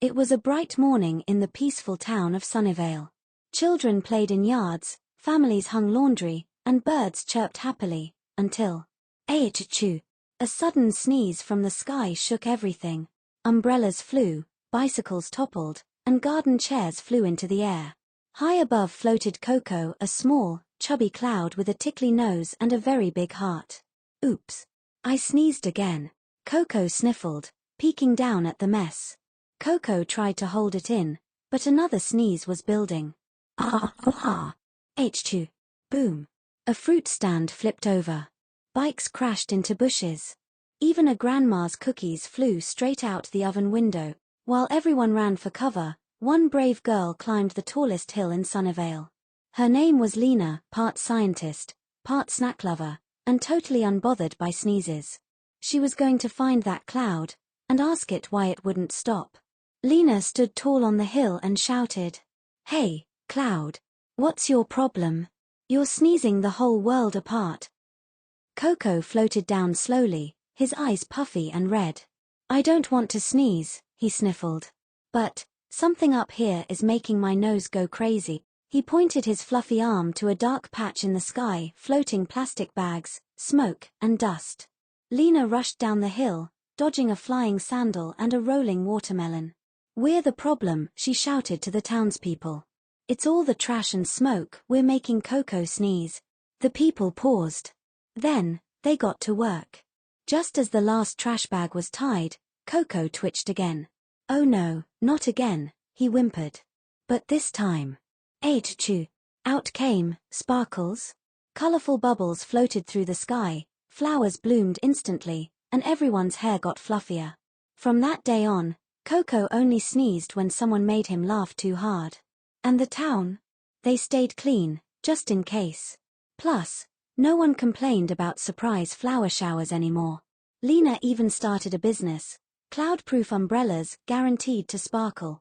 It was a bright morning in the peaceful town of Sunnyvale. Children played in yards, families hung laundry, and birds chirped happily, until achoo! A sudden sneeze from the sky shook everything. Umbrellas flew, bicycles toppled, and garden chairs flew into the air. High above floated Coco, a small, chubby cloud with a tickly nose and a very big heart. Oops! I sneezed again. Coco sniffled, peeking down at the mess. Coco tried to hold it in, but another sneeze was building. Achoo! Boom! A fruit stand flipped over. Bikes crashed into bushes. Even a grandma's cookies flew straight out the oven window. While everyone ran for cover, one brave girl climbed the tallest hill in Sunnyvale. Her name was Lina, part scientist, part snack lover, and totally unbothered by sneezes. She was going to find that cloud, and ask it why it wouldn't stop. Lina stood tall on the hill and shouted, "Hey, cloud! What's your problem? You're sneezing the whole world apart." Coco floated down slowly, his eyes puffy and red. "I don't want to sneeze," he sniffled. "But something up here is making my nose go crazy." He pointed his fluffy arm to a dark patch in the sky, floating plastic bags, smoke, and dust. Lina rushed down the hill, dodging a flying sandal and a rolling watermelon. "We're the problem," she shouted to the townspeople. "It's all the trash and smoke, we're making Coco sneeze." The people paused. Then, they got to work. Just as the last trash bag was tied, Coco twitched again. "Oh no, not again," he whimpered. But this time, achoo! Out came sparkles. Colorful bubbles floated through the sky, flowers bloomed instantly, and everyone's hair got fluffier. From that day on, Coco only sneezed when someone made him laugh too hard. And the town? They stayed clean, just in case. Plus, no one complained about surprise flower showers anymore. Lina even started a business, cloud-proof umbrellas guaranteed to sparkle.